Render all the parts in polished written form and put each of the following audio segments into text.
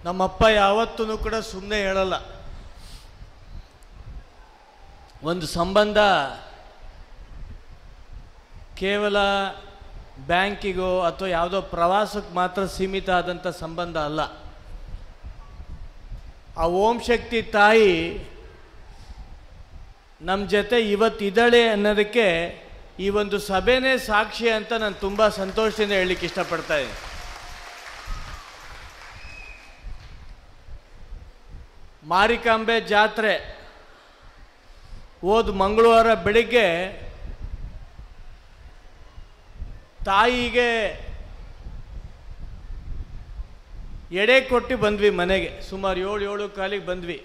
ನಮ್ಮಪ್ಪ ಯಾವತ್ತೂ ಕೂಡ ಸುಮ್ಮನೆ ಹೇಳಲ್ಲ. ಒಂದು ಸಂಬಂಧ ಕೇವಲ ಬ್ಯಾಂಕಿಗೋ ಅಥವಾ ಯಾವುದೋ ಪ್ರವಾಸಕ್ಕೆ ಮಾತ್ರ ಸೀಮಿತ ಆದಂಥ ಸಂಬಂಧ ಅಲ್ಲ. ಆ ಓಂ ಶಕ್ತಿ ತಾಯಿ ನಮ್ಮ ಜೊತೆ ಇವತ್ತಿದ್ದಾಳೆ ಅನ್ನೋದಕ್ಕೆ ಈ ಒಂದು ಸಭೆನೇ ಸಾಕ್ಷಿ ಅಂತ ನಾನು ತುಂಬ ಸಂತೋಷದಿಂದ ಹೇಳಲಿಕ್ಕೆ ಇಷ್ಟಪಡ್ತಾ ಇದ್ದೀನಿ. ಮಾರಿಕಾಂಬೆ ಜಾತ್ರೆ ಹೋದ ಮಂಗಳವಾರ ಬೆಳಿಗ್ಗೆ ತಾಯಿಗೆ ಎಡೆ ಕೊಟ್ಟು ಬಂದ್ವಿ ಮನೆಗೆ. ಸುಮಾರು 7:15 ಬಂದ್ವಿ.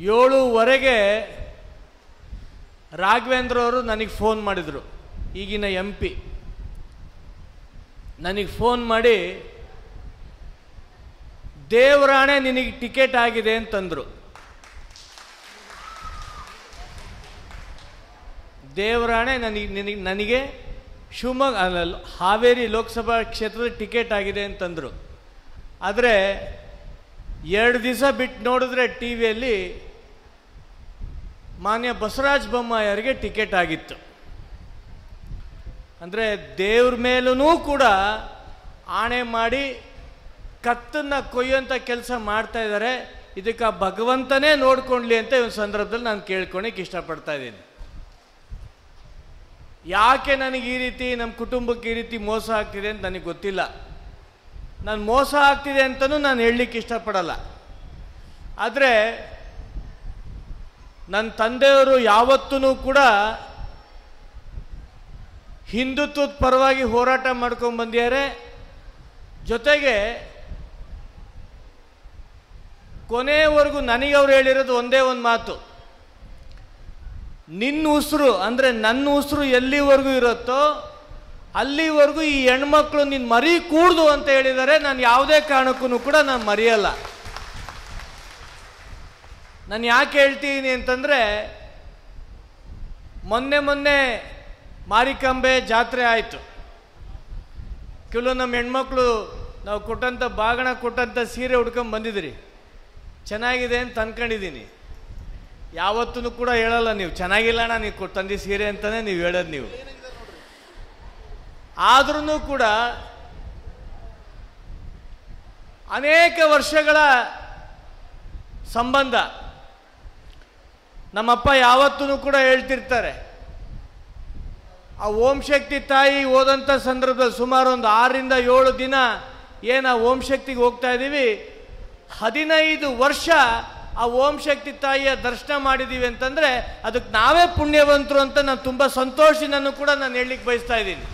7:15 ರಾಘವೇಂದ್ರ ಅವರು ನನಗೆ ಫೋನ್ ಮಾಡಿದರು, ಈಗಿನ MP ನನಗೆ ಫೋನ್ ಮಾಡಿ ದೇವರಾಣೆ ನಿನಗೆ ಟಿಕೆಟ್ ಆಗಿದೆ ಅಂತಂದರು. ದೇವರಾಣೆ ನನಗೆ ಶಿವಮೊಗ್ಗ ಅಲ್ಲ ಹಾವೇರಿ ಲೋಕಸಭಾ ಕ್ಷೇತ್ರದ ಟಿಕೆಟ್ ಆಗಿದೆ ಅಂತಂದರು. ಆದರೆ 2 ದಿವಸ ಬಿಟ್ಟು ನೋಡಿದ್ರೆ ಟಿ ವಿಯಲ್ಲಿ ಮಾನ್ಯ ಬಸವರಾಜ ಬೊಮ್ಮಾಯಿಯವರಿಗೆ ಟಿಕೆಟ್ ಆಗಿತ್ತು. ಅಂದರೆ ದೇವ್ರ ಮೇಲೂ ಕೂಡ ಆಣೆ ಮಾಡಿ ಕತ್ತನ್ನು ಕೊಯ್ಯುವಂಥ ಕೆಲಸ ಮಾಡ್ತಾ ಇದ್ದಾರೆ. ಇದಕ್ಕೆ ಆ ಭಗವಂತನೇ ನೋಡ್ಕೊಳ್ಳಿ ಅಂತ ಈ ಒಂದು ಸಂದರ್ಭದಲ್ಲಿ ನಾನು ಕೇಳ್ಕೊಳಕ್ಕೆ ಇಷ್ಟಪಡ್ತಾ ಇದ್ದೀನಿ. ಯಾಕೆ ನನಗೆ ಈ ರೀತಿ ನಮ್ಮ ಕುಟುಂಬಕ್ಕೆ ಈ ರೀತಿ ಮೋಸ ಆಗ್ತಿದೆ ಅಂತ ನನಗೆ ಗೊತ್ತಿಲ್ಲ. ನಾನು ಮೋಸ ಆಗ್ತಿದೆ ಅಂತಲೂ ನಾನು ಹೇಳಲಿಕ್ಕೆ ಇಷ್ಟಪಡಲ್ಲ. ಆದರೆ ನನ್ನ ತಂದೆಯವರು ಯಾವತ್ತೂ ಕೂಡ ಹಿಂದುತ್ವದ ಪರವಾಗಿ ಹೋರಾಟ ಮಾಡ್ಕೊಂಡು ಬಂದಿದ್ದಾರೆ. ಜೊತೆಗೆ ಕೊನೆಯವರೆಗೂ ನನಗೆ ಅವ್ರು ಹೇಳಿರೋದು ಒಂದೇ ಒಂದು ಮಾತು, ನಿನ್ನ ಉಸಿರು ಅಂದರೆ ನನ್ನ ಉಸಿರು ಎಲ್ಲಿವರೆಗೂ ಇರುತ್ತೋ ಅಲ್ಲಿವರೆಗೂ ಈ ಹೆಣ್ಮಕ್ಳು ನಿನ್ನ ಮರಿ ಕೂಡ್ದು ಅಂತ ಹೇಳಿದರೆ ನಾನು ಯಾವುದೇ ಕಾರಣಕ್ಕೂ ಕೂಡ ನಾನು ಮರೆಯಲ್ಲ. ನಾನು ಯಾಕೆ ಹೇಳ್ತೀನಿ ಅಂತಂದರೆ, ಮೊನ್ನೆ ಮಾರಿಕಾಂಬೆ ಜಾತ್ರೆ ಆಯಿತು. ಕೆಲವು ನಮ್ಮ ಹೆಣ್ಮಕ್ಳು ನಾವು ಕೊಟ್ಟಂಥ ಬಾಗಣ ಕೊಟ್ಟಂಥ ಸೀರೆ ಉಡ್ಕೊಂಡು ಬಂದಿದ್ದೀರಿ, ಚೆನ್ನಾಗಿದೆ ಅಂತ ಅಂದ್ಕೊಂಡಿದ್ದೀನಿ. ಯಾವತ್ತೂ ಕೂಡ ಹೇಳಲ್ಲ ನೀವು ಚೆನ್ನಾಗಿಲ್ಲ ಅಣ್ಣ ನೀವು ತಂದಿ ಸೀರೆ ಅಂತಲೇ ನೀವು ಹೇಳೋದು ನೀವು. ಆದ್ರೂ ಕೂಡ ಅನೇಕ ವರ್ಷಗಳ ಸಂಬಂಧ. ನಮ್ಮಪ್ಪ ಯಾವತ್ತೂ ಕೂಡ ಹೇಳ್ತಿರ್ತಾರೆ, ಆ ಓಂ ಶಕ್ತಿ ತಾಯಿ ಹೋದಂಥ ಸಂದರ್ಭದಲ್ಲಿ ಸುಮಾರು ಒಂದು 6ರಿಂದ 7 ದಿನ ಏನು ಆ ಓಂ ಶಕ್ತಿಗೆ ಹೋಗ್ತಾ ಇದ್ದೀವಿ, 15 ವರ್ಷ ಆ ಓಂ ಶಕ್ತಿ ತಾಯಿಯ ದರ್ಶನ ಮಾಡಿದ್ದೀವಿ ಅಂತಂದರೆ ಅದಕ್ಕೆ ನಾವೇ ಪುಣ್ಯವಂತರು ಅಂತ ನಾನು ತುಂಬ ಸಂತೋಷನೂ ಕೂಡ ನಾನು ಹೇಳಲಿಕ್ಕೆ ಬಯಸ್ತಾ ಇದ್ದೀನಿ.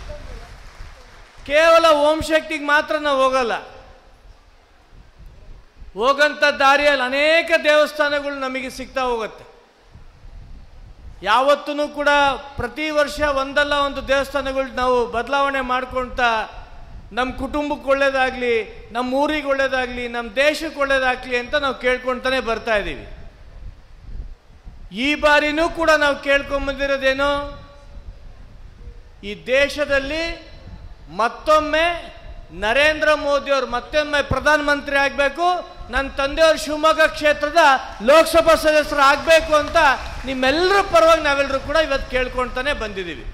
ಕೇವಲ ಓಂ ಶಕ್ತಿಗೆ ಮಾತ್ರ ನಾವು ಹೋಗಲ್ಲ, ಹೋಗಂಥ ದಾರಿಯಲ್ಲಿ ಅನೇಕ ದೇವಸ್ಥಾನಗಳು ನಮಗೆ ಸಿಗ್ತಾ ಹೋಗುತ್ತೆ. ಯಾವತ್ತೂ ಕೂಡ ಪ್ರತಿ ವರ್ಷ ಒಂದಲ್ಲ ಒಂದು ದೇವಸ್ಥಾನಗಳು ನಾವು ಬದಲಾವಣೆ ಮಾಡ್ಕೊಳ್ತಾ ನಮ್ಮ ಕುಟುಂಬಕ್ಕೆ ಒಳ್ಳೇದಾಗಲಿ, ನಮ್ಮ ಊರಿಗೆ ಒಳ್ಳೇದಾಗಲಿ, ನಮ್ಮ ದೇಶಕ್ಕೆ ಒಳ್ಳೇದಾಗಲಿ ಅಂತ ನಾವು ಕೇಳ್ಕೊಳ್ತಾನೆ ಬರ್ತಾ ಇದ್ದೀವಿ. ಈ ಬಾರಿನೂ ಕೂಡ ನಾವು ಕೇಳ್ಕೊಂಬಂದಿರೋದೇನು, ಈ ದೇಶದಲ್ಲಿ ಮತ್ತೊಮ್ಮೆ ನರೇಂದ್ರ ಮೋದಿಯವರು ಮತ್ತೊಮ್ಮೆ ಪ್ರಧಾನಮಂತ್ರಿ ಆಗಬೇಕು, ನನ್ನ ತಂದೆಯವರು ಶಿವಮೊಗ್ಗ ಕ್ಷೇತ್ರದ ಲೋಕಸಭಾ ಸದಸ್ಯರು ಆಗಬೇಕು ಅಂತ ನಿಮ್ಮೆಲ್ಲರ ಪರವಾಗಿ ನಾವೆಲ್ಲರೂ ಕೂಡ ಇವತ್ತು ಕೇಳ್ಕೊಳ್ತಾನೆ ಬಂದಿದ್ದೀವಿ.